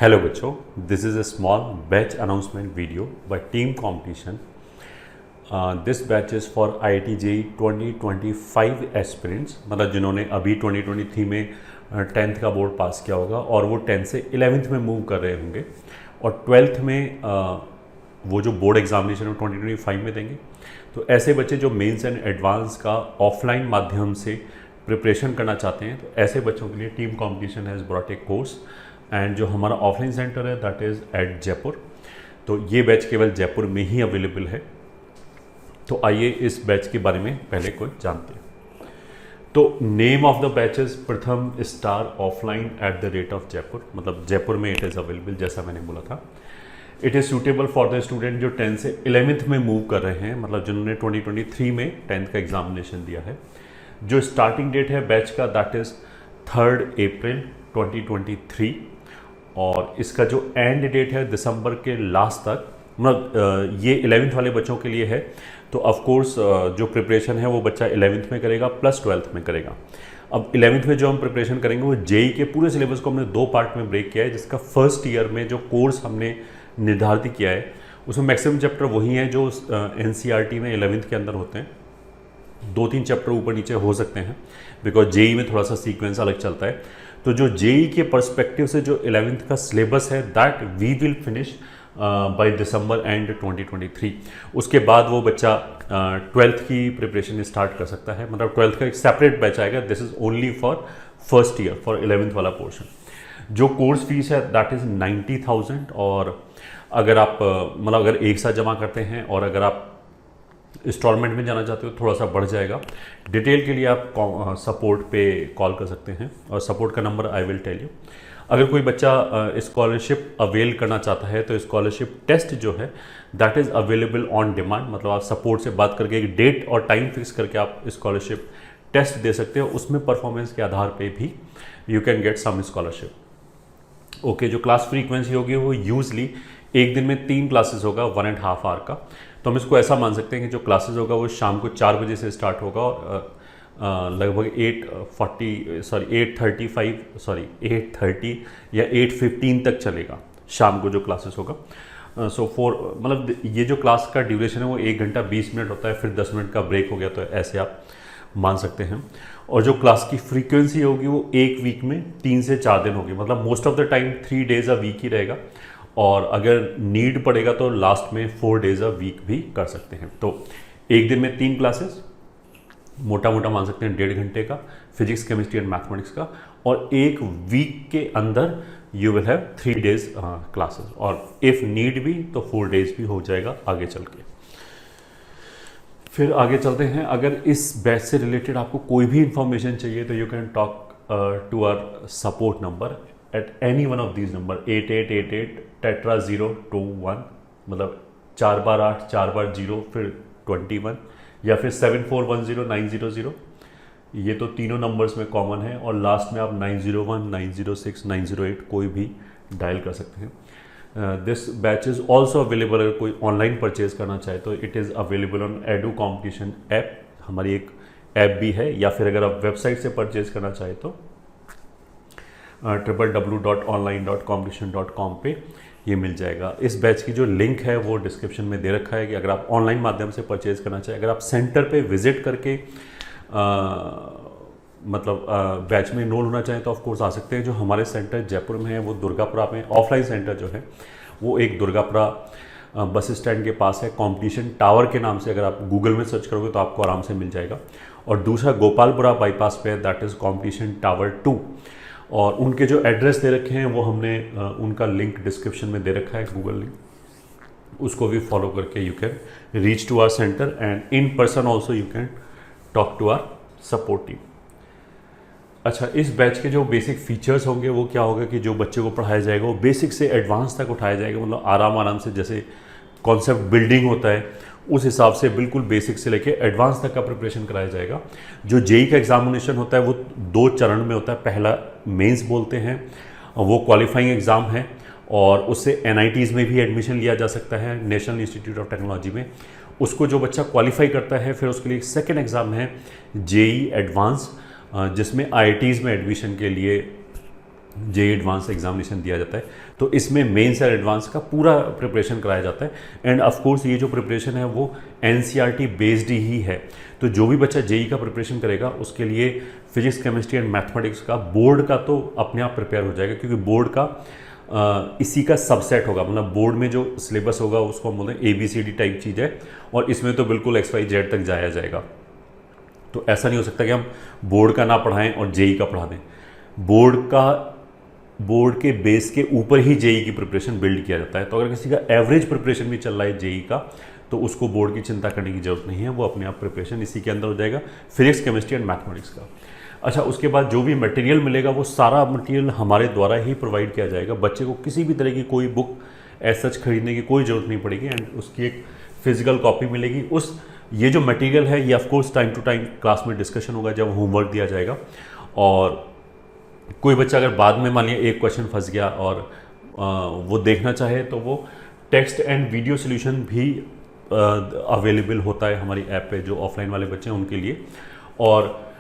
Hello बच्चों, this is a small batch announcement video bye team competition. This batch is for IIT JEE 2025 aspirants, मतलब जिन्होंने अभी 2023 में 10th का board पास किया होगा और वो 10th से 11th में मूव कर रहे होंगे और 12th में वो जो बोर्ड एग्जामिनेशन है 2025 में देंगे. तो ऐसे बच्चे जो मेंस एंड एडवांस का ऑफलाइन माध्यम से प्रिपरेशन करना चाहते हैं, तो ऐसे बच्चों के लिए team competition has brought a course. And जो हमारा ऑफलाइन सेंटर है दैट इज़ एट जयपुर. तो ये बैच केवल जयपुर में ही अवेलेबल है. तो आइए इस बैच के बारे में पहले कुछ जानते हैं. तो name of the batch is Pratham star offline at the rate of Jaipur, मतलब जयपुर में इट इज़ अवेलेबल जैसा मैंने बोला था. It is suitable for the student जो 10th से 11th में मूव कर रहे हैं, मतलब जिन्होंने 2023 में 10th का एग्जामिनेशन दिया है. जो स्टार्टिंग डेट है बैच का दैट इज़ 3 अप्रैल 2023 और इसका जो एंड डेट है दिसंबर के लास्ट तक. मतलब ये 11th वाले बच्चों के लिए है. तो ऑफ कोर्स जो प्रिपरेशन है वो बच्चा 11th में करेगा प्लस 12th में करेगा. अब 11th में जो हम प्रिपरेशन करेंगे वो जेई के पूरे सिलेबस को हमने 2 पार्ट में ब्रेक किया है, जिसका फर्स्ट ईयर में जो कोर्स हमने निर्धारित किया है उसमें मैक्सिमम चैप्टर वही हैं जो NCERT में 11th के अंदर होते हैं. 2-3 चैप्टर ऊपर नीचे हो सकते हैं बिकॉज जेई में थोड़ा सा सीक्वेंस अलग चलता है. तो जो जेई के पर्सपेक्टिव से जो 11th का सिलेबस है that we will finish by December end 2023. उसके बाद वो बच्चा 12th की प्रिपरेशन स्टार्ट कर सकता है. मतलब 12th का एक सेपरेट बैच आएगा. This is only for first year for 11th वाला पोर्शन. जो कोर्स फीस है दैट इज़ 90,000 और अगर आप मतलब अगर एक साथ जमा करते हैं और अगर आप इंस्टॉलमेंट में जाना चाहते हो थोड़ा सा बढ़ जाएगा. डिटेल के लिए आप सपोर्ट पे कॉल कर सकते हैं और सपोर्ट का number I will tell you. अगर कोई बच्चा स्कॉलरशिप अवेल करना चाहता है तो स्कॉलरशिप टेस्ट जो है that is available on demand. मतलब आप सपोर्ट से बात करके एक डेट और टाइम फिक्स करके आप स्कॉलरशिप टेस्ट दे सकते हो. उसमें परफॉर्मेंस के आधार पे भी you can get some scholarship. Okay, जो क्लास फ्रीक्वेंसी होगी वो यूजली एक दिन में 3 क्लासेस होगा 1.5 आवर का. तो हम इसको ऐसा मान सकते हैं कि जो क्लासेस होगा वो शाम को 4 बजे से स्टार्ट होगा और लगभग 8:30 या 8:15 तक चलेगा शाम को जो क्लासेस होगा. मतलब ये जो क्लास का ड्यूरेशन है वो 1 घंटा 20 मिनट होता है, फिर 10 मिनट का ब्रेक हो गया. तो ऐसे आप मान सकते हैं. और जो क्लास की फ्रीक्वेंसी होगी वो एक वीक में 3 से 4 दिन होगी. मतलब most of the time 3 days a week ही रहेगा और अगर नीड पड़ेगा तो लास्ट में 4 डेज अ वीक भी कर सकते हैं. तो एक दिन में 3 क्लासेस मोटा मोटा मान सकते हैं 1.5 घंटे का फिजिक्स केमिस्ट्री एंड मैथमेटिक्स का. और एक वीक के अंदर you will have 3 days classes और इफ़ नीड भी तो 4 डेज भी हो जाएगा आगे चल के. फिर आगे चलते हैं. अगर इस बैच से रिलेटेड आपको कोई भी इंफॉर्मेशन चाहिए तो you can talk to our support number at any one of these number 8888 मतलब 4 बार 8 4 बार 0 फिर 21 या फिर 7410 ये तो तीनों नंबर्स में कॉमन है. और लास्ट में आप 901 906 908 कोई भी डायल कर सकते हैं. This batch is also available. अगर कोई ऑनलाइन परचेज करना चाहे तो it is available on edu competition app. हमारी एक ऐप भी है. या फिर अगर आप वेबसाइट से परचेज करना चाहे तो www.online.competition.com पे ये मिल जाएगा. इस बैच की जो लिंक है वो डिस्क्रिप्शन में दे रखा है कि अगर आप ऑनलाइन माध्यम से परचेज करना चाहें, अगर आप सेंटर पे विजिट करके बैच में इनरोल होना चाहें तो ऑफ कोर्स आ सकते हैं. जो हमारे सेंटर जयपुर में है वो दुर्गापुरा में. ऑफलाइन सेंटर जो है वो एक दुर्गापुरा बस स्टैंड के पास है. कंपटीशन टावर के नाम से अगर आप गूगल में सर्च करोगे तो आपको आराम से मिल जाएगा. और दूसरा गोपालपुरा बाईपास पे दैट इज़ कंपटीशन टावर 2. और उनके जो एड्रेस दे रखे हैं वो हमने उनका लिंक डिस्क्रिप्शन में दे रखा है, गूगल लिंक. उसको भी फॉलो करके you can reach to our center and in person also you can talk to our support team. अच्छा, इस बैच के जो बेसिक फीचर्स होंगे वो क्या होगा कि जो बच्चे को पढ़ाया जाएगा वो बेसिक से एडवांस तक उठाया जाएगा. मतलब आराम से जैसे कॉन्सेप्ट बिल्डिंग होता है उस हिसाब से बिल्कुल बेसिक से लेके एडवांस तक का प्रिपरेशन कराया जाएगा. जो जेई का एग्जामिनेशन होता है वो 2 चरण में होता है. पहला मेंस बोलते हैं, वो क्वालिफाइंग एग्ज़ाम है और उससे NITs में भी एडमिशन लिया जा सकता है, नेशनल इंस्टीट्यूट ऑफ टेक्नोलॉजी में. उसको जो बच्चा क्वालिफाई करता है फिर उसके लिए एक सेकेंड एग्ज़ाम है जेई एडवांस, जिसमें IITs में एडमिशन के लिए जे एडवांस एग्जामिनेशन दिया जाता है, तो इसमें मेंस और एडवांस का पूरा प्रिपरेशन कराया जाता है। एंड ऑफ कोर्स ये जो प्रिपरेशन है वो एनसीईआरटी बेस्ड ही है। तो जो भी बच्चा जेई का प्रिपरेशन करेगा उसके लिए फिजिक्स, केमिस्ट्री एंड मैथमेटिक्स का बोर्ड का तो अपने आप प्रिपेयर हो जाएगा, क्योंकि बोर्ड का इसी का सबसेट होगा। मतलब बोर्ड में जो सिलेबस होगा उसको हम बोलते हैं ABCD टाइप चीज़ है, और इसमें तो बिल्कुल XYZ तक जाया जाएगा। तो ऐसा नहीं हो सकता कि हम बोर्ड का ना पढ़ाएं और जेई का पढ़ा दें। बोर्ड के बेस के ऊपर ही जेई की प्रिपरेशन बिल्ड किया जाता है। तो अगर किसी का एवरेज प्रिपरेशन भी चल रहा है जेई का, तो उसको बोर्ड की चिंता करने की जरूरत नहीं है, वो अपने आप प्रिपरेशन इसी के अंदर हो जाएगा, फिजिक्स, केमिस्ट्री एंड मैथमेटिक्स का। अच्छा, उसके बाद जो भी मटेरियल मिलेगा वो सारा मटेरियल हमारे द्वारा ही प्रोवाइड किया जाएगा। बच्चे को किसी भी तरह की कोई बुक एज सच खरीदने की कोई ज़रूरत नहीं पड़ेगी, एंड उसकी एक फिजिकल कॉपी मिलेगी। ये जो मटेरियल है ये of course time to time class में डिस्कशन होगा जब होमवर्क दिया जाएगा। और कोई बच्चा अगर बाद में मान लिया एक क्वेश्चन फंस गया और वो देखना चाहे, तो वो टेक्स्ट एंड वीडियो सोल्यूशन भी अवेलेबल होता है हमारी ऐप पे, जो ऑफलाइन वाले बच्चे हैं उनके लिए। और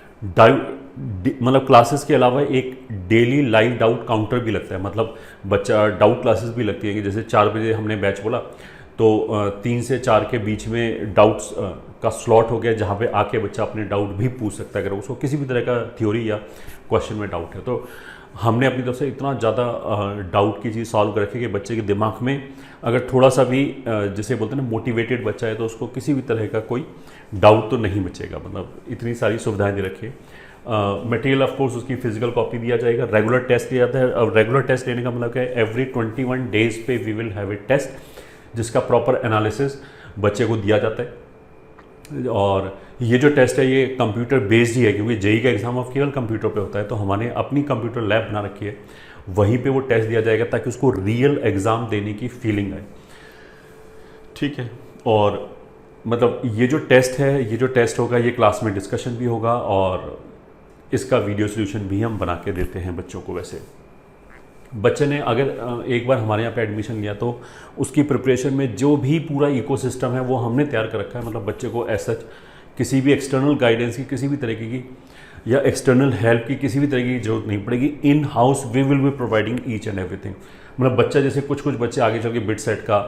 मतलब क्लासेस के अलावा एक डेली लाइव डाउट काउंटर भी लगता है। मतलब बच्चा डाउट क्लासेस भी लगती है कि जैसे 4 बजे हमने बैच बोला, तो 3 से 4 के बीच में डाउट्स का स्लॉट हो गया, जहाँ पे आके बच्चा अपने डाउट भी पूछ सकता है अगर उसको किसी भी तरह का थ्योरी या क्वेश्चन में डाउट है। तो हमने अपनी तरफ से इतना ज़्यादा डाउट की चीज़ सॉल्व कर रखी है कि बच्चे के दिमाग में अगर थोड़ा सा भी जिसे बोलते हैं ना मोटिवेटेड बच्चा है, तो उसको किसी भी तरह का कोई डाउट तो नहीं बचेगा। मतलब इतनी सारी सुविधाएं दे रखी है। मटेरियल ऑफ कोर्स उसकी फिजिकल कॉपी दिया जाएगा, रेगुलर टेस्ट लिया जाता है। और रेगुलर टेस्ट लेने का मतलब क्या है, एवरी 21 डेज पे we will have a test जिसका प्रॉपर एनालिसिस बच्चे को दिया जाता है। और ये जो टेस्ट है ये कंप्यूटर बेस्ड ही है, क्योंकि जेई का एग्जाम ऑफ केवल कंप्यूटर पे होता है। तो हमने अपनी कंप्यूटर लैब बना रखी है, वहीं पे वो टेस्ट दिया जाएगा ताकि उसको रियल एग्जाम देने की फीलिंग आए। ठीक है। और मतलब ये जो टेस्ट होगा ये क्लास में डिस्कशन भी होगा, और इसका वीडियो सोल्यूशन भी हम बना के देते हैं बच्चों को। वैसे बच्चे ने अगर एक बार हमारे यहाँ पे एडमिशन लिया तो उसकी प्रिपरेशन में जो भी पूरा इकोसिस्टम है वो हमने तैयार कर रखा है। मतलब बच्चे को ऐसा किसी भी एक्सटर्नल गाइडेंस की, किसी भी तरीके की या एक्सटर्नल हेल्प की किसी भी तरीके की जरूरत नहीं पड़ेगी। In house we will be providing each and everything. मतलब बच्चा जैसे कुछ बच्चे आगे चल के बिट सेट का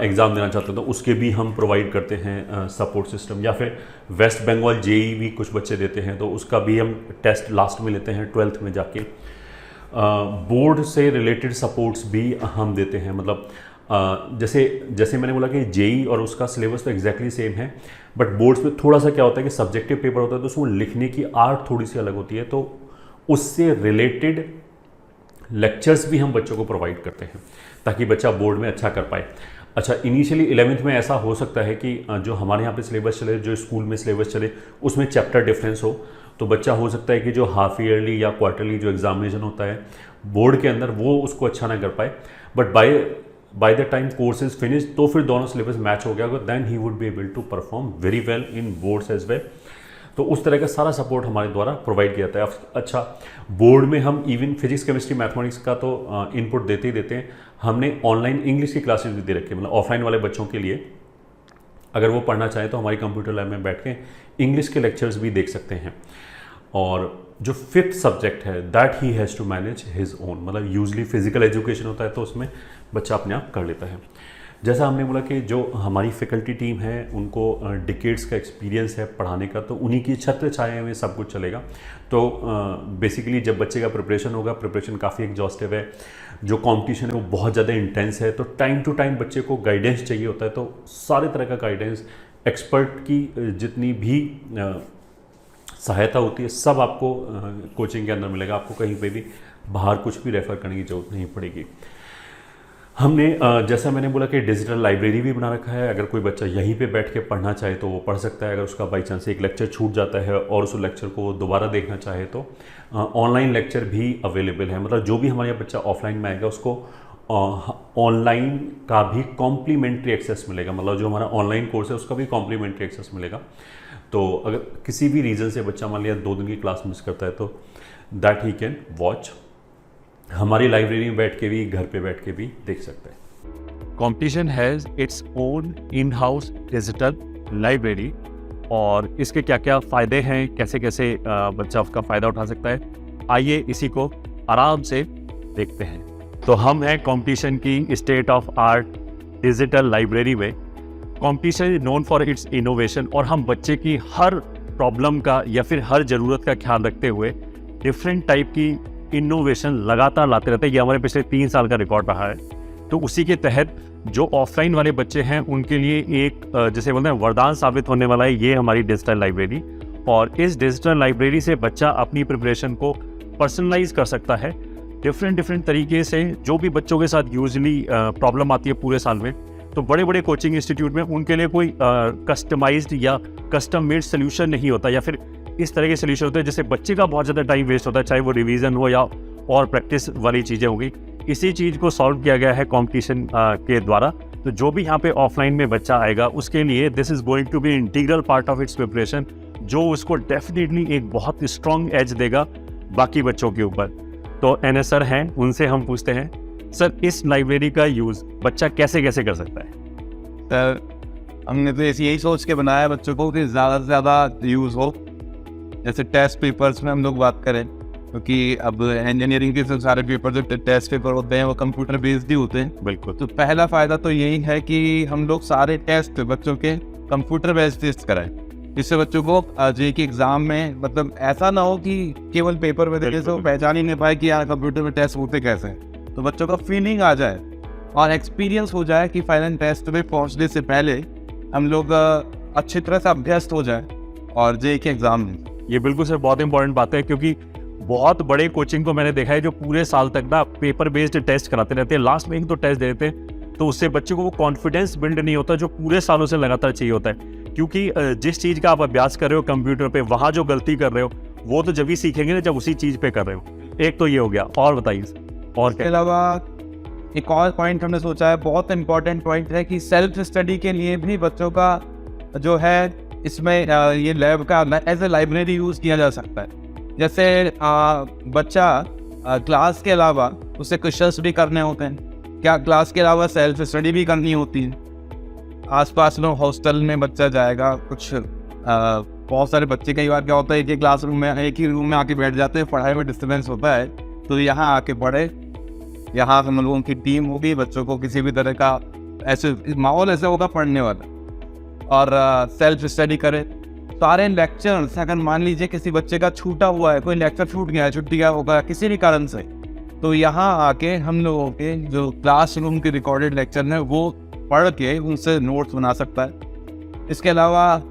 एग्ज़ाम देना चाहते हैं तो उसके भी हम प्रोवाइड करते हैं सपोर्ट सिस्टम। या फिर वेस्ट बंगाल जेई भी कुछ बच्चे देते हैं तो उसका भी हम टेस्ट लास्ट में लेते हैं 12th में जाके। बोर्ड से रिलेटेड सपोर्ट्स भी हम देते हैं। मतलब जैसे मैंने बोला कि जेई और उसका सिलेबस तो एग्जैक्टली सेम है, बट बोर्ड्स में थोड़ा सा क्या होता है कि सब्जेक्टिव पेपर होता है तो उसमें लिखने की आर्ट थोड़ी सी अलग होती है, तो उससे रिलेटेड लेक्चर्स भी हम बच्चों को प्रोवाइड करते हैं ताकि बच्चा बोर्ड में अच्छा कर पाए। अच्छा, इनिशियली 11th में ऐसा हो सकता है कि जो हमारे यहाँ पे सिलेबस चले, जो स्कूल में सिलेबस चले, उसमें चैप्टर डिफरेंस हो, तो बच्चा हो सकता है कि जो हाफ ईयरली या क्वार्टरली जो एग्जामिनेशन होता है बोर्ड के अंदर वो उसको अच्छा ना कर पाए। But by the time course is finish तो फिर दोनों सिलेबस मैच हो गया होगा, then he would be able to perform very well in boards as well. तो उस तरह का सारा सपोर्ट हमारे द्वारा प्रोवाइड किया जाता है। अच्छा, बोर्ड में हम इवन फिजिक्स, केमिस्ट्री, मैथमेटिक्स का तो इनपुट देते ही देते हैं। हमने ऑनलाइन इंग्लिश की क्लासेस भी दे रखी है। मतलब ऑफलाइन वाले बच्चों के लिए अगर वो पढ़ना चाहें तो हमारी कंप्यूटर लैब में बैठ के इंग्लिश के लेक्चर्स भी देख सकते हैं। और जो 5th सब्जेक्ट है that he has to manage his own. मतलब यूजली फिजिकल एजुकेशन होता है तो उसमें बच्चा अपने आप कर लेता है। जैसा हमने बोला कि जो हमारी फैकल्टी टीम है उनको डिकेड्स का एक्सपीरियंस है पढ़ाने का, तो उन्हीं की छत्र छाया में सब कुछ चलेगा। तो बेसिकली जब बच्चे का प्रिपरेशन होगा, प्रिपरेशन काफ़ी एग्जॉस्टिव है, जो कंपटीशन है वो बहुत ज़्यादा इंटेंस है, तो टाइम टू टाइम बच्चे को गाइडेंस चाहिए होता है। तो सारे तरह का गाइडेंस, एक्सपर्ट की जितनी भी सहायता होती है सब आपको कोचिंग के अंदर मिलेगा। आपको कहीं पे भी बाहर कुछ भी रेफ़र करने की ज़रूरत नहीं पड़ेगी। हमने जैसा मैंने बोला कि डिजिटल लाइब्रेरी भी बना रखा है। अगर कोई बच्चा यहीं पे बैठ के पढ़ना चाहे तो वो पढ़ सकता है। अगर उसका बाई चांस एक लेक्चर छूट जाता है और उस लेक्चर को दोबारा देखना चाहे तो ऑनलाइन लेक्चर भी अवेलेबल है। मतलब जो भी हमारे यहाँ बच्चा ऑफलाइन में आएगा उसको ऑनलाइन का भी कॉम्प्लीमेंट्री एक्सेस मिलेगा। मतलब जो हमारा ऑनलाइन कोर्स है उसका भी कॉम्प्लीमेंट्री एक्सेस मिलेगा। तो अगर किसी भी रीज़न से बच्चा मान लिया 2 दिन की क्लास मिस करता है तो दैट ही कैन वॉच हमारी लाइब्रेरी में बैठ के भी, घर पे बैठ के भी देख सकते हैं। Competition has its own in house digital library, और इसके क्या क्या फ़ायदे हैं, कैसे कैसे बच्चा उसका फ़ायदा उठा सकता है, आइए इसी को आराम से देखते हैं। तो हम हैं कंपटीशन की state of art digital library में। Competition is known for its innovation, और हम बच्चे की हर प्रॉब्लम का या फिर हर ज़रूरत का ख्याल रखते हुए डिफरेंट टाइप की इनोवेशन लगातार लाते रहते हैं। ये हमारे पिछले 3 साल का रिकॉर्ड रहा है। तो उसी के तहत जो ऑफलाइन वाले बच्चे हैं उनके लिए एक जैसे बोलते हैं वरदान साबित होने वाला है ये हमारी डिजिटल लाइब्रेरी। और इस डिजिटल लाइब्रेरी से बच्चा अपनी प्रिपरेशन को पर्सनलाइज कर सकता है डिफरेंट तरीके से। जो भी बच्चों के साथ यूजली प्रॉब्लम आती है पूरे साल में, तो बड़े बड़े कोचिंग इंस्टीट्यूट में उनके लिए कोई कस्टमाइज्ड या कस्टम मेड सोल्यूशन नहीं होता, या फिर इस तरह के सोल्यूशन होते हैं जिससे बच्चे का बहुत ज़्यादा टाइम वेस्ट होता है, चाहे वो रिवीजन हो या और प्रैक्टिस वाली चीज़ें होगी। इसी चीज़ को सॉल्व किया गया है कंपटीशन के द्वारा। तो जो भी यहाँ पे ऑफलाइन में बच्चा आएगा उसके लिए this is going to be integral part of its preparation, जो उसको डेफिनेटली एक बहुत स्ट्रॉन्ग एज देगा बाकी बच्चों के ऊपर। तो NS सर हैं, उनसे हम पूछते हैं, सर इस लाइब्रेरी का यूज़ बच्चा कैसे कैसे कर सकता है? सर हमने तो यही सोच के बनाया है बच्चों को कि ज़्यादा से ज़्यादा यूज़ हो। जैसे टेस्ट पेपर्स में हम लोग बात करें, क्योंकि अब इंजीनियरिंग के सारे पेपर जो टेस्ट पेपर होते हैं वो कंप्यूटर बेस्ड ही होते हैं। बिल्कुल। तो पहला फ़ायदा तो यही है कि हम लोग सारे टेस्ट बच्चों के कंप्यूटर बेस्ड टेस्ट कराएं, जिससे बच्चों को JEE के एग्ज़ाम में मतलब ऐसा ना हो कि केवल पेपर में देखे से वो पहचान ही नहीं पाए कि यार कंप्यूटर में टेस्ट होते कैसे हैं। तो बच्चों का फीलिंग आ जाए और एक्सपीरियंस हो जाए कि फाइनल टेस्ट में पहुंचने से पहले हम लोग अच्छी तरह से अभ्यस्त हो जाए और JEE के एग्ज़ाम में। ये बिल्कुल सर बहुत इंपॉर्टेंट बात है, क्योंकि बहुत बड़े कोचिंग को मैंने देखा है जो पूरे साल तक ना पेपर बेस्ड टेस्ट कराते रहते हैं, लास्ट में एक 2 टेस्ट देते हैं, तो उससे बच्चे को वो कॉन्फिडेंस बिल्ड नहीं होता जो पूरे सालों से लगातार चाहिए होता है। क्योंकि जिस चीज़ का आप अभ्यास कर रहे हो कंप्यूटर पे, वहाँ जो गलती कर रहे हो वो तो जब ही सीखेंगे ना जब उसी चीज़ पे कर रहे हो। एक तो ये हो गया, और बताइए और इसके अलावा एक और पॉइंट हमने सोचा है, बहुत इंपॉर्टेंट पॉइंट है कि सेल्फ स्टडी के लिए भी बच्चों का जो है इसमें ये लैब का एज ए लाइब्रेरी यूज़ किया जा सकता है। जैसे बच्चा क्लास के अलावा उसे क्वेश्चंस भी करने होते हैं, क्या क्लास के अलावा सेल्फ स्टडी भी करनी होती है। आसपास में हॉस्टल में बच्चा जाएगा, कुछ बहुत सारे बच्चे कई बार क्या होता है एक क्लासरूम में एक ही रूम में आके बैठ जाते हैं, पढ़ाई में डिस्टर्बेंस होता है, तो यहाँ आके पढ़े। यहाँ हम लोगों की टीम होगी, बच्चों को किसी भी तरह का ऐसे माहौल ऐसा होगा पढ़ने वाला, और सेल्फ स्टडी करे। सारे लेक्चर्स अगर मान लीजिए किसी बच्चे का छूटा हुआ है, कोई लेक्चर छूट गया है, छुट्टी गया होगा किसी भी कारण से, तो यहाँ आके हम लोगों के जो क्लासरूम के रिकॉर्डेड लेक्चर हैं वो पढ़ के उनसे नोट्स बना सकता है। इसके अलावा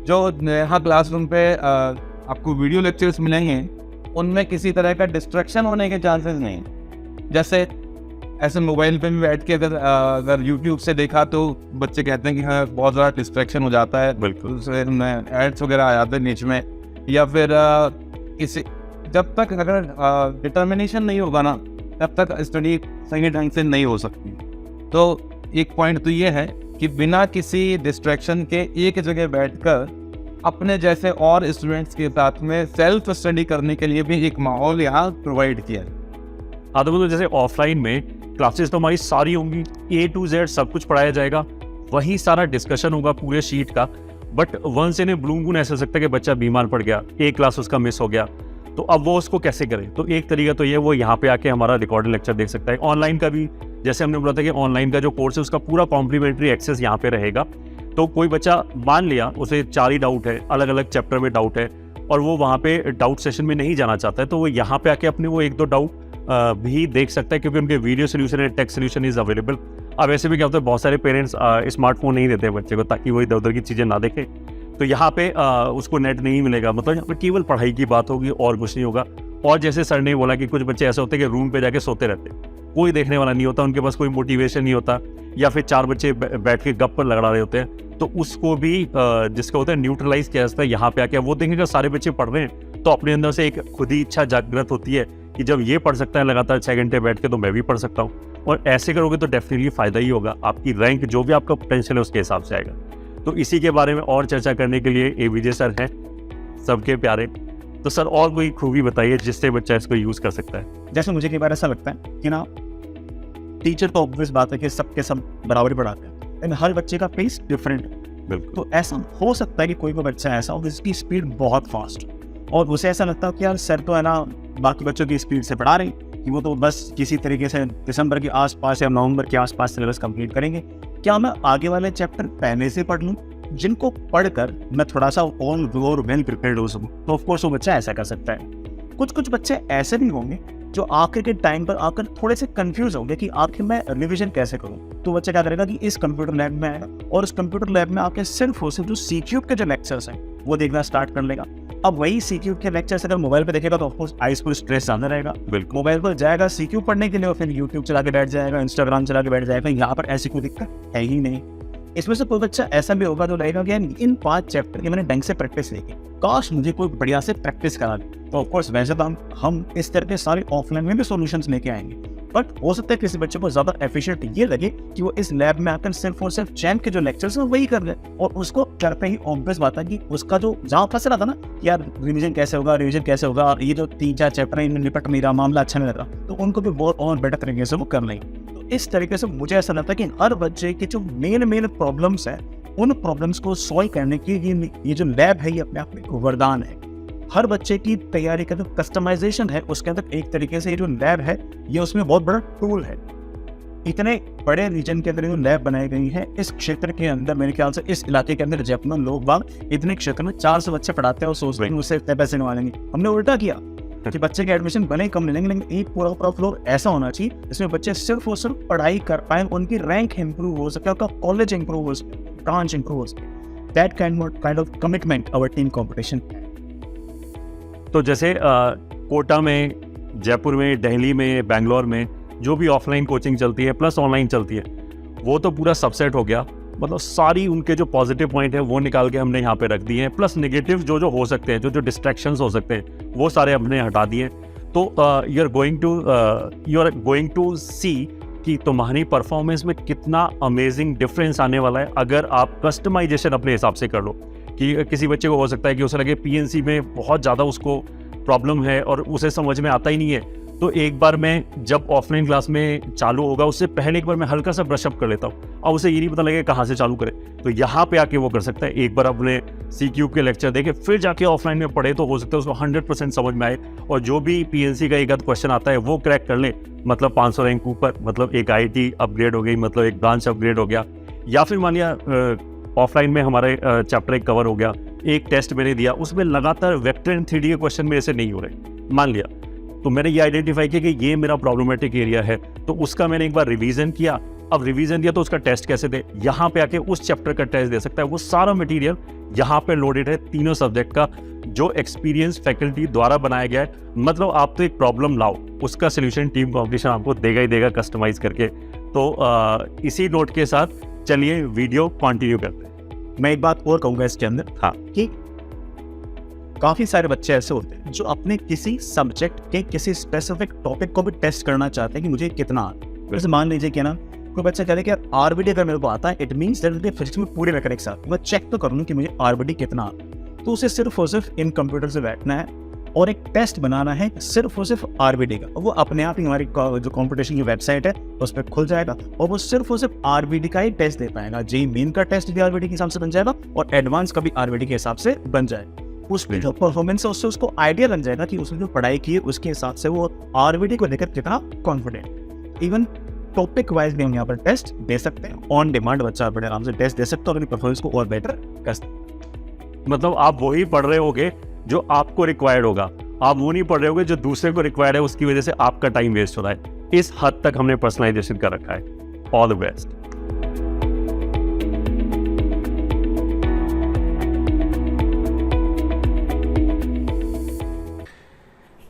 जो यहाँ क्लासरूम पे आपको वीडियो लेक्चर्स मिलेंगे उनमें किसी तरह का डिस्ट्रैक्शन होने के चांसेस नहीं। जैसे ऐसे मोबाइल पे भी बैठ के अगर यूट्यूब से देखा तो बच्चे कहते हैं कि हाँ बहुत ज़्यादा डिस्ट्रैक्शन हो जाता है, बिल्कुल एड्स वगैरह आ जाते हैं नीच में, या फिर किसी जब तक अगर डिटर्मिनेशन नहीं होगा ना तब तक स्टडी सही ढंग से नहीं हो सकती। तो एक पॉइंट तो ये है कि बिना किसी डिस्ट्रैक्शन के एक जगह बैठकर अपने जैसे और स्टूडेंट्स के साथ में सेल्फ स्टडी करने के लिए भी एक माहौल यहाँ प्रोवाइड किया है। हाँ, तो जैसे ऑफलाइन में क्लासेस तो हमारी सारी होंगी, A to Z सब कुछ पढ़ाया जाएगा, वही सारा डिस्कशन होगा पूरे शीट का। But once in a blue moon ऐसा हो सकता है कि बच्चा बीमार पड़ गया, एक क्लास उसका मिस हो गया, तो अब वो उसको कैसे करे? तो एक तरीका तो ये वो यहाँ पे आके हमारा रिकॉर्डेड लेक्चर देख सकता है। ऑनलाइन का भी जैसे हमने बोला था कि ऑनलाइन का जो कोर्स है उसका पूरा कॉम्प्लीमेंट्री एक्सेस यहाँ पे रहेगा। तो कोई बच्चा मान लिया उसे 4 ही डाउट है, अलग अलग चैप्टर में डाउट है, और वो वहाँ पे डाउट सेशन में नहीं जाना चाहता है, तो वो यहाँ पे आके अपने वो 1-2 डाउट भी देख सकता है, क्योंकि उनके वीडियो सोल्यूशन है, टेक्स्ट सोल्यूशन इज अवेलेबल। अब ऐसे भी क्या होता है बहुत सारे पेरेंट्स स्मार्टफोन नहीं देते बच्चे को ताकि वो इधर उधर की चीज़ें ना देखे, तो यहाँ पे उसको नेट नहीं मिलेगा, मतलब यहाँ पे केवल पढ़ाई की बात होगी और कुछ नहीं होगा। और जैसे सर ने बोला कि कुछ बच्चे ऐसे होते हैं कि रूम पे जाके सोते रहते हैं, कोई देखने वाला नहीं होता, उनके पास कोई मोटिवेशन नहीं होता, या फिर 4 बच्चे बैठ के गप पर लड़ा रहे होते हैं, तो उसको भी जिसका होता है न्यूट्रलाइज किया जाता है। यहाँ पे आके वो देखेंगे सारे बच्चे पढ़ रहे हैं तो अपने अंदर से एक खुद ही इच्छा जागृत होती है कि जब ये पढ़ सकता है लगातार 6 घंटे बैठ के, तो मैं भी पढ़ सकता हूँ। और ऐसे करोगे तो डेफिनेटली फ़ायदा ही होगा, आपकी रैंक जो भी आपका पोटेंशियल है उसके हिसाब से आएगा। तो इसी के बारे में और चर्चा करने के लिए AVJ सर हैं, सबके प्यारे। तो सर और कोई खूबी बताइए जिससे बच्चा इसको यूज़ कर सकता है। जैसे मुझे कई बार ऐसा लगता है कि ना टीचर तो ऑब्वियस बात है कि सबके सब बराबर पढ़ाते हैं, लेकिन हर बच्चे का पेस डिफरेंट है। बिल्कुल। तो ऐसा हो सकता है कि कोई बच्चा ऐसा हो जिसकी स्पीड बहुत फास्ट और उसे ऐसा लगता है कि यार सर तो है ना बाकी बच्चों की स्पीड से पढ़ा रहे हैं कि वो तो बस किसी तरीके से दिसंबर के आसपास या नवंबर के आसपास सिलेबस कंप्लीट करेंगे। क्या मैं आगे वाले चैप्टर पहले से पढ़ लूँ जिनको पढ़कर मैं थोड़ा सा और वेल प्रिपेयर्ड हो सकूँ? तो ऑफकोर्स वो बच्चा ऐसा कर सकता है। कुछ बच्चे ऐसे भी होंगे जो आखिर के टाइम पर आकर थोड़े से कंफ्यूज होंगे कि आखिर मैं रिवीजन कैसे करूं। तो बच्चा क्या करेगा कि इस कंप्यूटर लैब में आएगा और इस कंप्यूटर लैब में आके सिर्फ और सिर्फ जो सीक्यूब के जो लेक्चर्स हैं वो देखना स्टार्ट कर लेगा। अब वही सीक्यूब के लेक्चर्स अगर मोबाइल पे देखेगा तो ऑफकोर्स आइस पर स्ट्रेस ज्यादा रहेगा। बिल्कुल। मोबाइल पर जाएगा सीक्यूब पढ़ने के लिए और फिर यूट्यूब चला के बैठ जाएगा, इंस्टाग्राम चला के बैठ जाएगा। यहाँ पर ऐसी कोई दिक्कत है ही नहीं। इसमें से कोई बच्चा ऐसा भी होगा जो लगेगा कि इन 5 चैप्टर की मैंने ढंग से प्रैक्टिस नहीं की, काश मुझे कोई बढ़िया से प्रैक्टिस करा दे। तो ऑफकोर्स वैसे तो हम इस तरह के सारे ऑफलाइन में भी सॉल्यूशंस लेके आएंगे, बट हो सकता है किसी बच्चे को ज्यादा एफिशिएंट ये लगे कि वो इस लैब में आकर सिर्फ और सिर्फ चैम्प के जो लेक्चर्स हैं वही कर ले, और उसको घर पे ही ऑब्वियस बात है कि उसका जो जहाँ फंस रहा था ना कि यार रिवीजन कैसे होगा और ये जो 3-4 चैप्टर है इनमें निपट नहीं रहा, मामला अच्छा नहीं लग रहा, तो उनको भी बहुत और बेटर तरीके से वो कर लेंगे। तो इस तरीके से मुझे ऐसा लगता है कि हर बच्चे की जो मेन प्रॉब्लम्स है उन प्रॉब्लम्स को सॉल्व करने की ये जो लैब है ये अपने आप में एक वरदान है। हर बच्चे की तैयारी का जो कस्टमाइजेशन है उसके अंदर एक तरीके से ये जो लैब है ये उसमें बहुत बड़ा टूल है। इतने बड़े रीजन के अंदर जो लैब बनाई गई है इस क्षेत्र के अंदर, मेरे ख्याल से इस इलाके के अंदर जयपुर में लोग बाग इतने क्षेत्र में 400 बच्चे पढ़ाते हैं और सोचते हैं उससे इतने पैसे कमा लेंगे। हमने उल्टा किया कि बच्चे के एडमिशन भले ही कम ले लेंगे लेकिन एक पूरा फ्लोर ऐसा होना चाहिए जिसमें बच्चे सिर्फ और सिर्फ पढ़ाई कर पाए, उनकी रैंक इंप्रूव हो सके, उनका कॉलेज इंप्रूव हो सके, ब्रांच इंप्रूव हो सके। That kind of commitment our team competition. तो जैसे कोटा में, जयपुर में, दिल्ली में, बेंगलोर में जो भी ऑफलाइन कोचिंग चलती है प्लस ऑनलाइन चलती है वो तो पूरा सबसेट हो गया। मतलब सारी उनके जो पॉजिटिव पॉइंट है वो निकाल के हमने यहाँ पे रख दिए हैं, प्लस नेगेटिव जो हो सकते हैं, जो डिस्ट्रैक्शंस हो सकते हैं वो सारे हमने हटा दिए। तो यू आर गोइंग टू सी कि तुम्हारी परफॉर्मेंस में कितना अमेजिंग डिफरेंस आने वाला है अगर आप कस्टमाइजेशन अपने हिसाब से कर लो। कि किसी बच्चे को हो सकता है कि उसे लगे पीएनसी में बहुत ज़्यादा उसको प्रॉब्लम है और उसे समझ में आता ही नहीं है, तो एक बार मैं जब ऑफलाइन क्लास में चालू होगा उससे पहले एक बार मैं हल्का सा ब्रशअप कर लेता हूँ और उसे ये नहीं पता लगेगा कहाँ से चालू करे, तो यहाँ पे आके वो कर सकता है। एक बार अपने सीक्यूब के लेक्चर देखे फिर जाके ऑफलाइन में पढ़े तो हो सकता है उसको 100% समझ में आए, और जो भी पीएनसी का एक आध क्वेश्चन आता है वो क्रैक कर ले, मतलब 500 रैंक ऊपर, मतलब एक आईटी अपग्रेड हो गई, मतलब एक ब्रांच अपग्रेड हो गया। या फिर मान लिया ऑफलाइन में हमारे चैप्टर एक कवर हो गया, एक टेस्ट मैंने दिया उसमें लगातार वेक्टर एंड 3D के क्वेश्चन मेरे से नहीं हो रहे, मान लिया, तो मैंने ये आइडेंटिफाई किया कि ये मेरा प्रॉब्लमेटिक एरिया है, तो उसका मैंने एक बार रिवीजन किया। अब रिवीजन दिया तो उसका टेस्ट कैसे दे, यहाँ पे आके उस चैप्टर का टेस्ट दे सकता है। वो सारा मटेरियल यहाँ पे लोडेड है तीनों सब्जेक्ट का, जो एक्सपीरियंस फैकल्टी द्वारा बनाया गया है। मतलब आप तो एक प्रॉब्लम लाओ, उसका सोल्यूशन टीम कॉम्पिटिशन आपको देगा ही देगा कस्टमाइज करके। तो इसी नोट के साथ चलिए वीडियो कंटिन्यू करते हैं। मैं एक बात और कहूँगा इसके अंदर, हाँ, कि काफ़ी सारे बच्चे ऐसे होते हैं जो अपने किसी सब्जेक्ट के किसी स्पेसिफिक टॉपिक को भी टेस्ट करना चाहते हैं कि मुझे कितना आता है। जैसे मान लीजिए कि ना कोई बच्चा कह रहे कि यार आरबीडी अगर मेरे को आता है, इट मीन्स दैट फिजिक्स में पूरे मैकेनिक्स साथ मैं चेक तो करूँ कि मुझे आरबीडी कितना आता है। तो उसे सिर्फ और सिर्फ इन कंप्यूटर से बैठना है और एक टेस्ट बनाना है सिर्फ और सिर्फ आरबीडी का। वो अपने आप ही हमारी जो कंपटीशन की वेबसाइट है उस पर खुल जाएगा और वो सिर्फ और सिर्फ आरबीडी का ही टेस्ट दे पाएगा। जेईई मेन का टेस्ट भी आरबीडी के हिसाब से बन जाएगा और एडवांस का भी आरबीडी के हिसाब से बन जाएगा। उसमें जो परफॉर्मेंस है उससे उसको आइडिया लग जाएगा कि उसने जो पढ़ाई की है उसके हिसाब से वो आरबीडी को लेकर कितना कॉन्फिडेंट। इवन टॉपिक वाइज भी हम यहाँ पर टेस्ट दे सकते हैं, ऑन डिमांड बच्चा बड़े आराम से टेस्ट दे सकते हो, अपनी परफॉर्मेंस को और बेटर कर सकते। मतलब आप वही पढ़ रहे होगे जो आपको रिक्वायर्ड होगा, आप वो नहीं पढ़ रहे होगे जो दूसरे को रिक्वायर्ड है, उसकी वजह से आपका टाइम वेस्ट हो रहा है। इस हद तक हमने पर्सनलाइजेशन कर रखा है। All the best.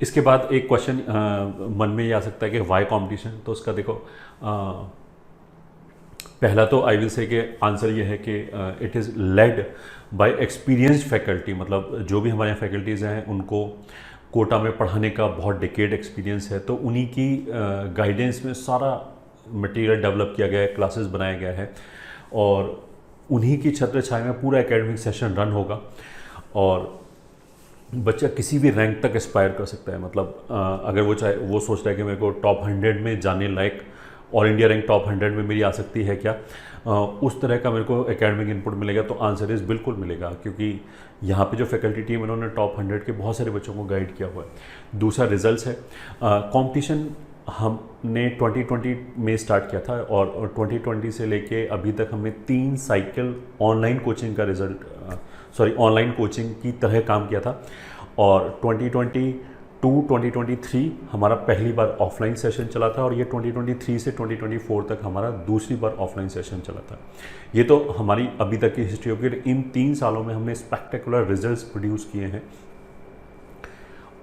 इसके बाद एक क्वेश्चन मन में ये आ सकता है कि वाई कंपटीशन। तो उसका देखो पहला तो आई विल से कि आंसर ये है कि it is led by experienced faculty. मतलब जो भी हमारे यहाँ फैकल्टीज़ हैं उनको कोटा में पढ़ाने का बहुत डिकेड एक्सपीरियंस है, तो उन्हीं की गाइडेंस में सारा मटेरियल डेवलप किया गया है, क्लासेस बनाया गया है और उन्हीं की छत्र छाया में पूरा एकेडमिक सेशन रन होगा और बच्चा किसी भी रैंक तक एस्पायर कर सकता है। मतलब अगर वो चाहे वो सोचता है कि मेरे को टॉप 100 में जाने लायक ऑल इंडिया रैंक टॉप 100 में मेरी आ सकती है क्या, उस तरह का मेरे को एकेडमिक इनपुट मिलेगा? तो आंसर इज़ बिल्कुल मिलेगा, क्योंकि यहाँ पे जो फैकल्टी टीम उन्होंने टॉप 100 के बहुत सारे बच्चों को गाइड किया हुआ है। दूसरा रिजल्ट्स है। कंपटीशन हमने 2020 में स्टार्ट किया था और 2020 से लेके अभी तक हमने 3 साइकिल ऑनलाइन कोचिंग का ऑनलाइन कोचिंग की तरह काम किया था। और 2022-2023 हमारा पहली बार ऑफलाइन सेशन चला था और ये 2023 से 2024 तक हमारा दूसरी बार ऑफलाइन सेशन चला था। ये तो हमारी अभी तक की हिस्ट्री होगी। इन 3 सालों में हमने स्पेक्टेकुलर रिजल्ट्स प्रोड्यूस किए हैं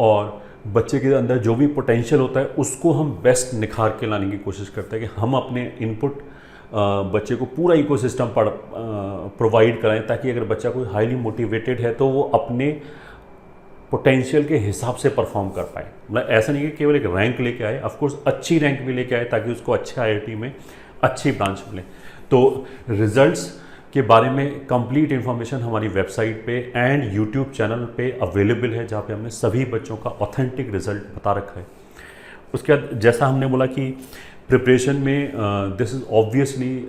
और बच्चे के अंदर जो भी पोटेंशियल होता है उसको हम बेस्ट निखार के लाने की कोशिश करते हैं कि हम अपने इनपुट बच्चे को पूरा इकोसिस्टम प्रोवाइड कराएं, ताकि अगर बच्चा कोई हाईली मोटिवेटेड है तो वो अपने पोटेंशियल के हिसाब से परफॉर्म कर पाए। मतलब ऐसा नहीं कि केवल एक रैंक लेके आए, ऑफकोर्स अच्छी रैंक भी लेके आए ताकि उसको अच्छे IIT में अच्छी ब्रांच मिले। तो रिजल्ट्स के बारे में कंप्लीट इन्फॉर्मेशन हमारी वेबसाइट पे एंड यूट्यूब चैनल पे अवेलेबल है, जहाँ पे हमने सभी बच्चों का ऑथेंटिक रिजल्ट बता रखा है। उसके बाद जैसा हमने बोला कि प्रिपरेशन में दिस इज़ ऑब्वियसली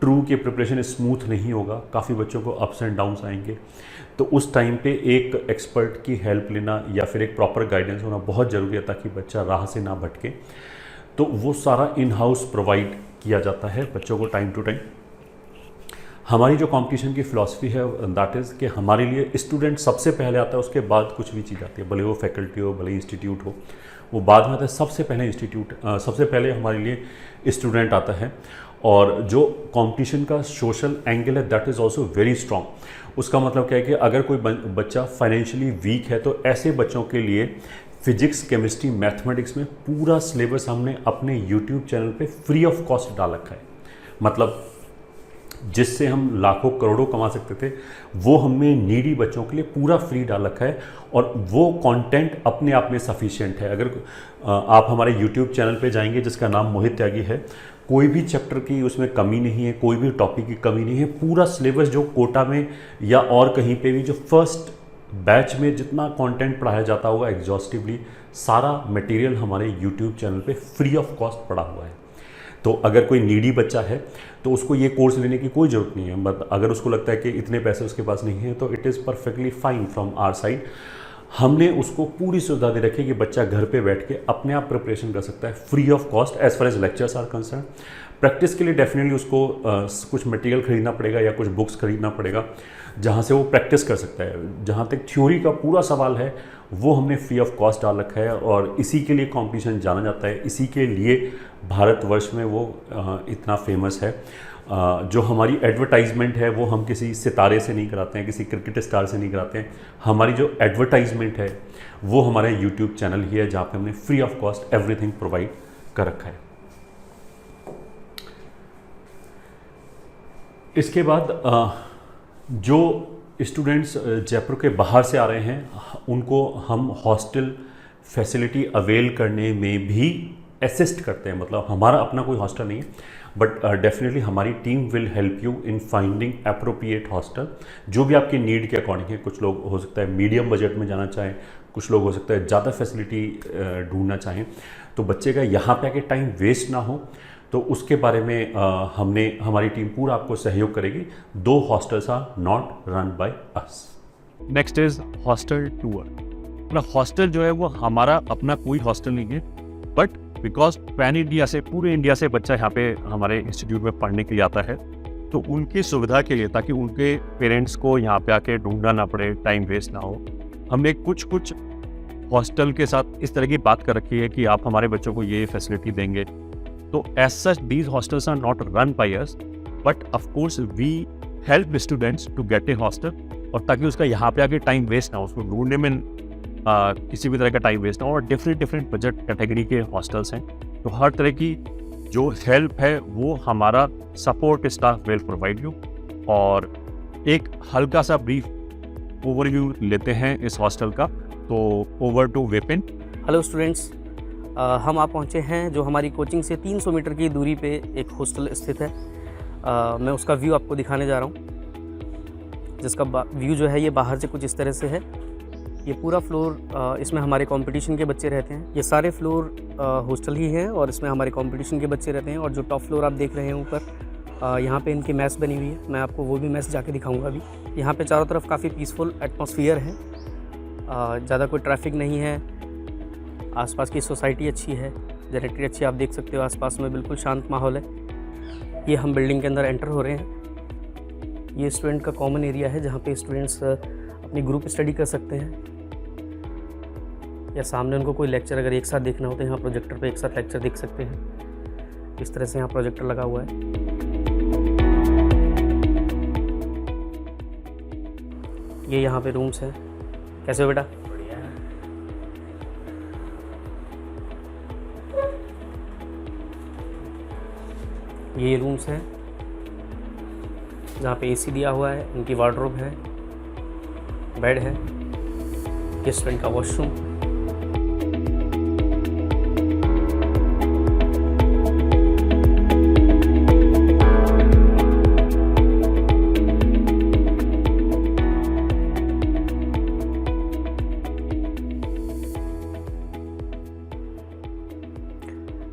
ट्रू कि प्रिपरेशन स्मूथ नहीं होगा, काफ़ी बच्चों को अप्स एंड डाउन्स आएंगे। तो उस टाइम पे एक एक्सपर्ट की हेल्प लेना या फिर एक प्रॉपर गाइडेंस होना बहुत ज़रूरी है, ताकि बच्चा राह से ना भटके। तो वो सारा इन हाउस प्रोवाइड किया जाता है बच्चों को टाइम टू टाइम। हमारी जो कंपटीशन की फ़िलासफ़ी है दैट इज़ कि हमारे लिए स्टूडेंट सबसे पहले आता है, उसके बाद कुछ भी चीज़ आती है, भले वो फैकल्टी हो भले इंस्टीट्यूट हो, वो बाद में आता है। सबसे पहले हमारे लिए स्टूडेंट आता है। और जो कंपटीशन का सोशल एंगल है that is also very strong. उसका मतलब क्या है कि अगर कोई बच्चा फाइनेंशियली वीक है तो ऐसे बच्चों के लिए फिजिक्स, केमिस्ट्री, मैथमेटिक्स में पूरा सिलेबस हमने अपने यूट्यूब चैनल पे फ्री ऑफ कॉस्ट डाल रखा है। मतलब जिससे हम लाखों करोड़ों कमा सकते थे वो हमने नीडी बच्चों के लिए पूरा फ्री डाल रखा है, और वो कंटेंट अपने आप में सफिशिएंट है। अगर आप हमारे यूट्यूब चैनल पे जाएंगे जिसका नाम मोहित त्यागी है, कोई भी चैप्टर की उसमें कमी नहीं है, कोई भी टॉपिक की कमी नहीं है। पूरा सिलेबस जो कोटा में या और कहीं पे भी जो फर्स्ट बैच में जितना कंटेंट पढ़ाया जाता होगा एग्जॉस्टिवली, सारा मटेरियल हमारे यूट्यूब चैनल पे फ्री ऑफ कॉस्ट पड़ा हुआ है। तो अगर कोई नीडी बच्चा है तो उसको ये कोर्स लेने की कोई ज़रूरत नहीं है। बट अगर उसको लगता है कि इतने पैसे उसके पास नहीं है तो it is perfectly fine from our side. हमने उसको पूरी सुविधा दे रखी है कि बच्चा घर पे बैठ के अपने आप प्रिपरेशन कर सकता है free of cost as far as lectures are concern. Practice के लिए डेफिनेटली उसको कुछ मटेरियल खरीदना पड़ेगा या कुछ बुक्स खरीदना पड़ेगा जहाँ से वो प्रैक्टिस कर सकता है। जहाँ तक थ्योरी का पूरा सवाल है वो हमने फ्री ऑफ कॉस्ट डाल रखा है, और इसी के लिए कंपटीशन जाना जाता है, इसी के लिए भारतवर्ष में वो इतना फेमस है। जो हमारी एडवर्टाइजमेंट है वो हम किसी सितारे से नहीं कराते हैं, किसी क्रिकेट स्टार से नहीं कराते हैं। हमारी जो एडवर्टाइजमेंट है वो हमारा यूट्यूब चैनल ही है, जहाँ पे हमने free of cost everything provide कर रखा है। इसके बाद जो स्टूडेंट्स जयपुर के बाहर से आ रहे हैं उनको हम हॉस्टल फैसिलिटी अवेल करने में भी असिस्ट करते हैं। मतलब हमारा अपना कोई हॉस्टल नहीं है, बट डेफिनेटली हमारी team will help you in finding appropriate hostel, जो भी आपकी नीड के अकॉर्डिंग है। कुछ लोग हो सकता है मीडियम बजट में जाना चाहें, कुछ लोग हो सकता है ज़्यादा फैसिलिटी ढूंढना चाहें। तो बच्चे का यहाँ पे आके टाइम वेस्ट ना हो, तो उसके बारे में हमारी टीम पूरा आपको सहयोग करेगी। 2 hostels are not run by us. Next is hostel tour. मतलब हॉस्टल जो है वो हमारा अपना कोई हॉस्टल नहीं है, बट बिकॉज पैन इंडिया से, पूरे इंडिया से बच्चा यहाँ पे हमारे इंस्टीट्यूट में पढ़ने के लिए आता है, तो उनकी सुविधा के लिए, ताकि उनके पेरेंट्स को यहाँ पे आके ढूंढना ना पड़े, टाइम वेस्ट ना हो, हमने कुछ हॉस्टल के साथ इस तरह की बात कर रखी है कि आप हमारे बच्चों को ये फैसिलिटी देंगे। तो as such these hostels are not run by us, but of course we help students to get a hostel, और ताकि उसका यहाँ पे आके टाइम वेस्ट ना हो, उसको ढूंढने में किसी भी तरह का टाइम वेस्ट ना हो। और डिफरेंट बजट कैटेगरी के हॉस्टल्स हैं, तो हर तरह की जो हेल्प है वो हमारा support staff will provide you. और एक हल्का सा ब्रीफ ओवरव्यू लेते हैं इस हॉस्टल का, तो over to Vipin. Hello students, हम आप पहुँचे हैं जो हमारी कोचिंग से 300 मीटर की दूरी पे एक हॉस्टल स्थित है। मैं उसका व्यू आपको दिखाने जा रहा हूँ, जिसका व्यू जो है ये बाहर से कुछ इस तरह से है। ये पूरा फ्लोर इसमें हमारे कंपटीशन के बच्चे रहते हैं। ये सारे फ्लोर हॉस्टल ही हैं और इसमें हमारे कंपटीशन के बच्चे रहते हैं। और जो टॉप फ्लोर आप देख रहे हैं ऊपर, यहाँ पे इनकी मैस बनी हुई है। मैं आपको वो भी मैस जाके दिखाऊंगा अभी। यहाँ पे चारों तरफ काफ़ी पीसफुल एटमॉस्फेयर है, ज़्यादा कोई ट्रैफिक नहीं है, आसपास की सोसाइटी अच्छी है, जेनेटरी अच्छी, आप देख सकते हो आसपास में बिल्कुल शांत माहौल है। ये हम बिल्डिंग के अंदर एंटर हो रहे हैं। ये स्टूडेंट का कॉमन एरिया है जहाँ पे स्टूडेंट्स अपनी ग्रुप स्टडी कर सकते हैं, या सामने उनको कोई लेक्चर अगर एक साथ देखना हो तो यहाँ प्रोजेक्टर पे एक साथ लेक्चर देख सकते हैं। इस तरह से यहाँ प्रोजेक्टर लगा हुआ है। ये यहाँ पे रूम्स हैं। कैसे हो बेटा? ये रूम्स हैं जहाँ पे एसी दिया हुआ है, इनकी वार्डरोब है, बेड है, ये स्टूडेंट का वॉशरूम।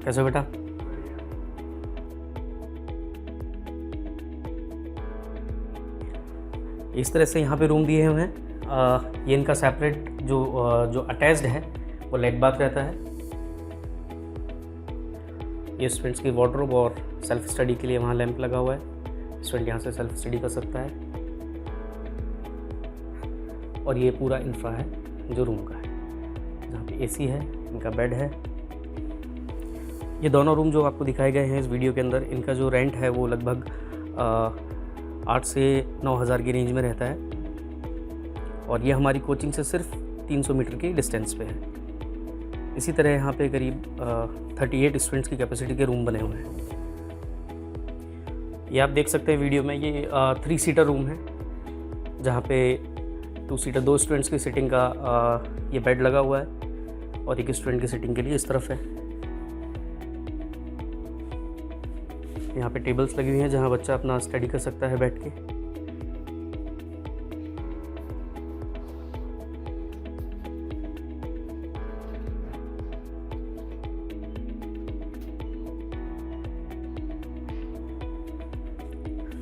कैसे हो बेटा? इस तरह से यहाँ पे रूम दिए हुए हैं। ये इनका सेपरेट जो अटैच्ड है वो लेट बाथ रहता है। ये स्टूडेंट्स की वार्डरोब और सेल्फ स्टडी के लिए वहाँ लैंप लगा हुआ है। स्टूडेंट यहाँ से सेल्फ स्टडी कर सकता है। और ये पूरा इंफ्रा है जो रूम का है, जहाँ पे एसी है, इनका बेड है। ये दोनों रूम जो आपको दिखाए गए हैं इस वीडियो के अंदर, इनका जो रेंट है वो लगभग 8 से 9 हज़ार की रेंज में रहता है। और ये हमारी कोचिंग से सिर्फ 300 मीटर की डिस्टेंस पे है। इसी तरह यहाँ पे करीब 38 स्टूडेंट्स की कैपेसिटी के रूम बने हुए हैं। ये आप देख सकते हैं वीडियो में, ये 3 सीटर रूम है जहाँ पे 2 सीटर 2 स्टूडेंट्स की सिटिंग का ये बेड लगा हुआ है और एक स्टूडेंट की सिटिंग के लिए इस तरफ है। यहाँ पे टेबल्स लगी हुई हैं जहाँ बच्चा अपना स्टडी कर सकता है बैठ के।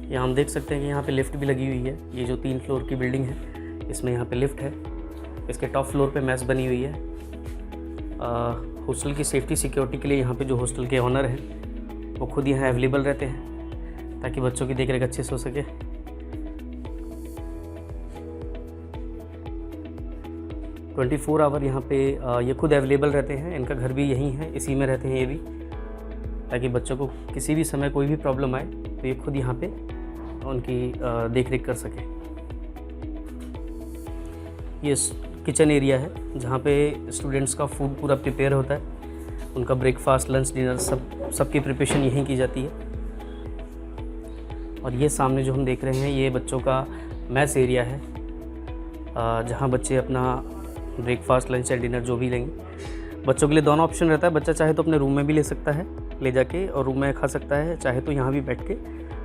यहाँ हम देख सकते हैं कि यहाँ पे लिफ्ट भी लगी हुई है। ये जो 3 फ्लोर की बिल्डिंग है इसमें यहाँ पे लिफ्ट है। इसके टॉप फ्लोर पे मेस बनी हुई है। हॉस्टल की सेफ्टी सिक्योरिटी के लिए यहाँ पे जो हॉस्टल के ऑनर हैं वो खुद यहाँ अवेलेबल रहते हैं ताकि बच्चों की देखरेख अच्छे से हो सके। ट्वेंटी 24 आवर यहाँ पे ये खुद अवेलेबल रहते हैं। इनका घर भी यहीं है, इसी में रहते हैं ये भी, ताकि बच्चों को किसी भी समय कोई भी प्रॉब्लम आए तो ये खुद यहाँ पे उनकी देखरेख कर सके। ये किचन एरिया है जहाँ पे स्टूडेंट्स का फूड पूरा प्रिपेयर होता है। उनका ब्रेकफास्ट, लंच, डिनर सबकी प्रिपरेशन यहीं की जाती है। और ये सामने जो हम देख रहे हैं ये बच्चों का मैस एरिया है, जहाँ बच्चे अपना ब्रेकफास्ट, लंच या डिनर जो भी लेंगे। बच्चों के लिए दोनों ऑप्शन रहता है। बच्चा चाहे तो अपने रूम में भी ले सकता है ले जाके और रूम में खा सकता है, चाहे तो यहाँ भी बैठ के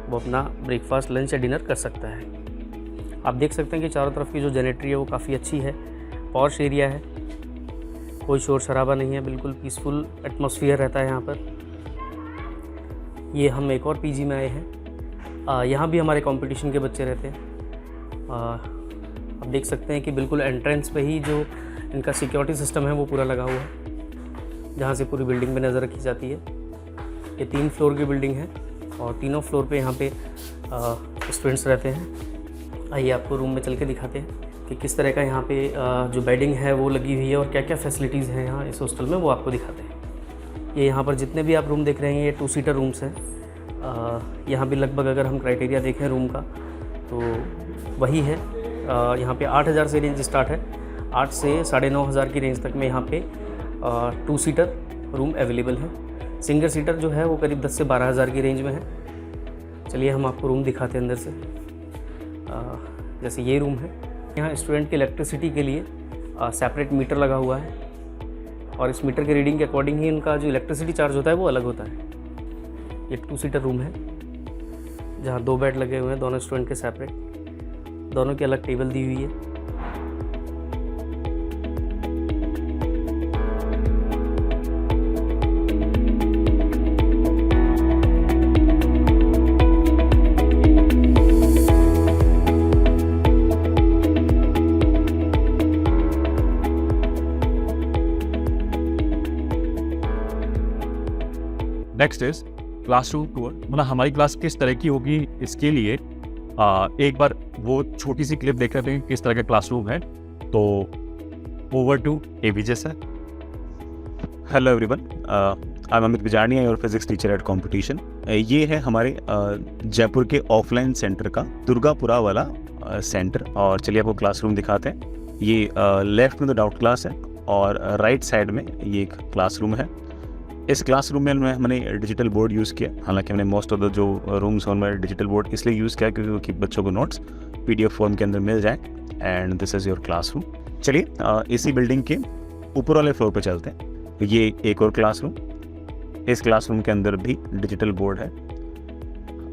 वो अपना ब्रेकफास्ट, लंच या डिनर कर सकता है। आप देख सकते हैं कि चारों तरफ की जो जेनेटरी है वो काफ़ी अच्छी है। पॉश एरिया है, कोई शोर शराबा नहीं है, बिल्कुल पीसफुल एटमॉस्फेयर रहता है यहाँ पर। ये हम एक और पीजी में आए हैं। यहाँ भी हमारे कंपटीशन के बच्चे रहते हैं। आप देख सकते हैं कि बिल्कुल एंट्रेंस पे ही जो इनका सिक्योरिटी सिस्टम है वो पूरा लगा हुआ है, जहाँ से पूरी बिल्डिंग पे नज़र रखी जाती है। ये 3 फ्लोर की बिल्डिंग है और तीनों फ्लोर पे यहाँ पे स्टूडेंट्स रहते हैं। आइए आपको रूम में चल के दिखाते हैं कि किस तरह का यहाँ पे जो बेडिंग है वो लगी हुई है और क्या क्या फैसिलिटीज़ हैं यहाँ इस हॉस्टल में, वो आपको दिखाते हैं। ये यहाँ पर जितने भी आप रूम देख रहे हैं ये 2 सीटर रूम्स हैं। यहाँ भी लगभग अगर हम क्राइटेरिया देखें रूम का तो वही है। यहाँ पे 8,000 से रेंज स्टार्ट है। 8 से 9,500 की रेंज तक में यहाँ पे 2 सीटर रूम अवेलेबल है। सिंगल सीटर जो है वो करीब 10 से 12,000 की रेंज में है। चलिए हम आपको रूम दिखाते हैं अंदर से। जैसे ये रूम है, यहाँ स्टूडेंट की इलेक्ट्रिसिटी के लिए सेपरेट मीटर लगा हुआ है और इस मीटर के रीडिंग के अकॉर्डिंग ही इनका जो इलेक्ट्रिसिटी चार्ज होता है वो अलग होता है। ये 2 सीटर रूम है जहाँ 2 बेड लगे हुए हैं, दोनों स्टूडेंट के सेपरेट, दोनों की अलग टेबल दी हुई है। नेक्स्ट इज क्लासरूम टूर, मतलब हमारी क्लास किस तरह की होगी इसके लिए एक बार वो छोटी सी क्लिप देख लेते हैं किस तरह का क्लासरूम है। तो over to ABJ sir. Hello everyone, I am Amit Bijarni, your physics teacher at competition. ये है हमारे जयपुर के ऑफलाइन सेंटर का दुर्गापुरा वाला सेंटर, और चलिए आपको क्लासरूम दिखाते हैं। ये लेफ्ट में तो डाउट क्लास है और राइट साइड में ये एक क्लासरूम है। इस क्लासरूम में हमने डिजिटल बोर्ड यूज़ किया, हालांकि हमने मोस्ट ऑफ द जो रूम्स हैं उनमें डिजिटल बोर्ड इसलिए यूज़ किया क्योंकि बच्चों को नोट्स पीडीएफ फॉर्म के अंदर मिल जाए। And this is your classroom. चलिए इसी बिल्डिंग के ऊपर वाले फ्लोर पे चलते हैं। ये एक और क्लासरूम, इस क्लासरूम के अंदर भी डिजिटल बोर्ड है,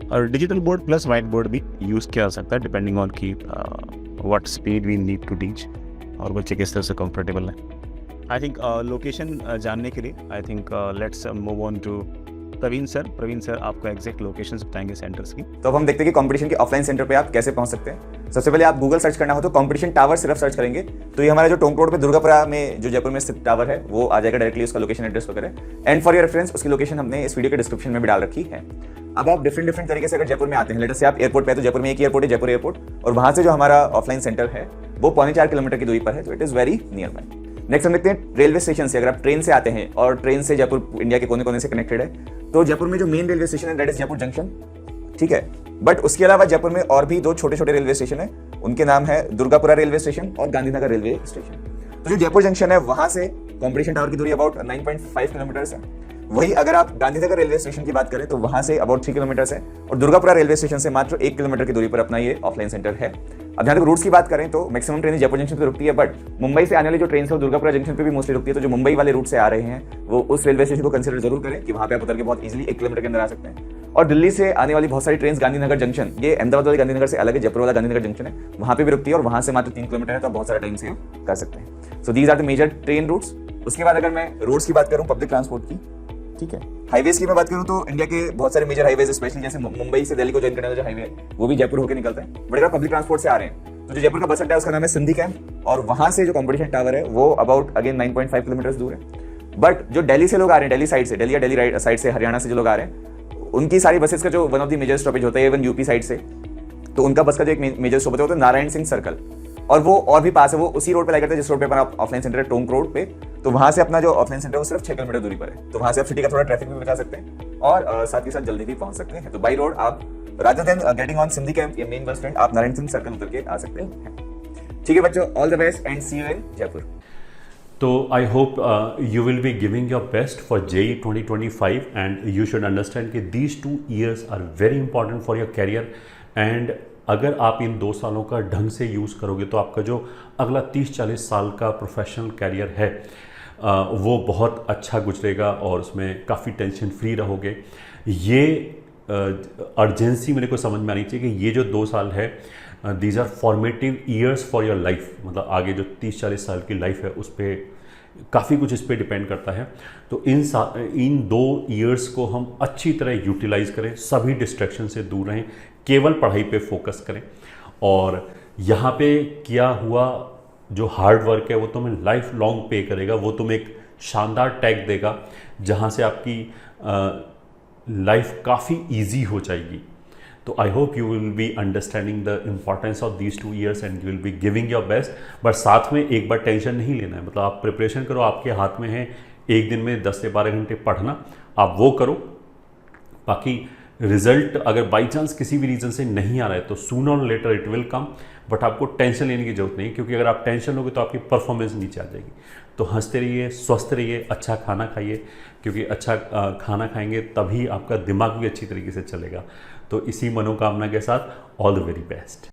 और digital board plus white board भी यूज़ किया जा सकता है डिपेंडिंग ऑन की what speed we need to teach और बच्चे किस तरह से कंफर्टेबल है। आई थिंक लोकेशन जानने के लिए I think let's move on to Praveen sir. Praveen sir आपको एग्जैक्ट लोकेशन बताएंगे सेंटर्स की। तो अब हम देखते हैं कि कंपटीशन के ऑफलाइन सेंटर पे आप कैसे पहुंच सकते हैं। सबसे पहले आप गूगल सर्च करना हो तो कंपटीशन टावर सिर्फ सर्च करेंगे तो ये हमारा जो टोंक रोड पे दुर्गापुरा में जो जयपुर में स्थित टावर है वो आ जाएगा डायरेक्टली, उसका लोकेशन एड्रेस वगैरह। एंड फॉर योर रेफरेंस उसकी लोकेशन हमने इस वीडियो के डिस्क्रिप्शन में भी डाल रखी है। अब आप डिफरेंट तरीके से अगर जयपुर में आते हैं, लेटर से आप एयरपोर्ट पे, तो जयपुर में एक एयरपोर्ट है, जयपुर एयरपोर्ट, और वहां से जो हमारा ऑफलाइन सेंटर है वो 4.25 किलोमीटर की दूरी पर है, तो it is very near by. Next हम देखते हैं रेलवे स्टेशन से। अगर आप ट्रेन से आते हैं और ट्रेन से जयपुर इंडिया के कोने कोने से कनेक्टेड है, तो जयपुर में जो मेन रेलवे स्टेशन है दैट इज जयपुर जंक्शन, ठीक है। बट उसके अलावा जयपुर में और भी 2 छोटे छोटे रेलवे स्टेशन है, उनके नाम है दुर्गापुरा रेलवे स्टेशन और गांधीनगर रेलवे स्टेशन। तो जो जयपुर जंक्शन है वहां से कंपटीशन टावर की दूरी अबाउट 9.5 किलोमीटर है। वही अगर आप गांधीनगर रेलवे स्टेशन की बात करें तो वहां से अबाउट 3 किलोमीटर है, और दुर्गापुरा रेलवे स्टेशन से मात्र 1 किलोमीटर की दूरी पर अपना ये ऑफलाइन सेंटर है। अब जहां तक रूट्स की बात करें तो मैक्सिमम ट्रेन जयपुर जंक्शन पे रुकती है, बट मुंबई से आने वाली जो ट्रेन है वो दुर्गापुरा जंक्शन पे भी मोस्टली रुकती है। तो जो मुंबई वाले रूट से आ रहे हैं वो उस रेलवे स्टेशन को कंसिडर जरूर करें कि वहां पे आप उतर के बहुत इजीली 1 किलोमीटर के अंदर आ सकते हैं। और दिल्ली से आने वाली बहुत सारी ट्रेन गांधीनगर जंक्शन, ये अहमदाबाद वाले गांधीनगर से अलग है, जयपुर वाला गांधीनगर जंक्शन है, वहां पे भी रुकती है और वहां से मात्र 3 किलोमीटर है, तो आप बहुत सारा टाइम सेव कर सकते हैं। So these are the major train routes. उसके बाद अगर मैं रोड्स की बात करूं पब्लिक ट्रांसपोर्ट की, ठीक है, हाईवेज की मैं बात करूं तो इंडिया के बहुत सारे मेजर हाईवेज, स्पेशली जैसे मुंबई से दिल्ली को जॉइन करने वाला जो हाईवे है वो भी जयपुर होकर निकलता है। बट अगर पब्लिक ट्रांसपोर्ट से आ रहे हैं तो जो जयपुर का बस अड्डा है उसका नाम है सिंधी कैंप, और वहां से जो कंपटीशन टावर है वो अबाउट अगेन 9.5 किलोमीटर दूर है। बट जो दिल्ली से लोग आ रहे हैं, दिल्ली साइड से, दिल्ली या दिल्ली साइड से, हरियाणा से जो लोग आ रहे हैं, उनकी सारी बसेस का जो one of the major stoppage होता है, इवन यूपी साइड से, तो उनका बस का जो एक मेजर स्टॉप होता है नारायण सिंह सर्कल, और वो और भी पास है, वो उसी रोड पे लाया करता है जिस रोड पे अपना ऑफलाइन सेंटर है, टोंक रोड पे। तो वहां से अपना जो ऑफलाइन सेंटर है वो सिर्फ 6 किलोमीटर दूरी पर है, तो वहां से आप सिटी का थोड़ा ट्रैफिक भी बचा सकते हैं और साथ ही साथ जल्दी भी पहुंच सकते हैं। तो बाई रोड आप rather than getting on Sindhi camp या मेन बस स्टैंड, आप नारायण सिंह सर्कल उतर के आ सकते हैं। ठीक है बच्चों, all the best and see you in Jaipur. So I hope you will be giving your best for JEE 2025, and you should understand कि these 2 years are very important for your career, and अगर आप इन 2 सालों का ढंग से use करोगे तो आपका जो अगला 30-40 साल का प्रोफेशनल कैरियर है वो बहुत अच्छा गुजरेगा और उसमें काफ़ी टेंशन फ्री रहोगे। ये अर्जेंसी मेरे को समझ में आनी चाहिए कि ये जो 2 साल है these are formative years for your life, मतलब आगे जो 30-40 साल की लाइफ है उस पर काफ़ी कुछ इस पर डिपेंड करता है। तो इन 2 ईयर्स को हम अच्छी तरह यूटिलाइज करें, सभी डिस्ट्रैक्शन से दूर रहें, केवल पढ़ाई पे फोकस करें, और यहाँ पे किया हुआ जो हार्ड वर्क है वो तुम्हें लाइफ लॉन्ग पे करेगा, वो तुम्हें एक शानदार टैग देगा जहाँ से आपकी लाइफ काफ़ी ईजी हो जाएगी। तो I hope you will be understanding the importance of these 2 years and you will be giving your best. But साथ में एक बार टेंशन नहीं लेना है, मतलब आप प्रिपरेशन करो, आपके हाथ में है एक दिन में 10 से 12 घंटे पढ़ना, आप वो करो। बाकी रिजल्ट अगर बाई चांस किसी भी रीज़न से नहीं आ रहा है तो सूनर और later it will come, but आपको टेंशन लेने की जरूरत नहीं, क्योंकि अगर आप टेंशन लोगे तो आपकी परफॉर्मेंस नीचे आ जाएगी। तो हंसते रहिए, स्वस्थ रहिए, अच्छा खाना खाइए, क्योंकि अच्छा खाना खाएंगे तभी आपका दिमाग भी अच्छी तरीके से चलेगा। तो इसी मनोकामना के साथ ऑल द वेरी बेस्ट।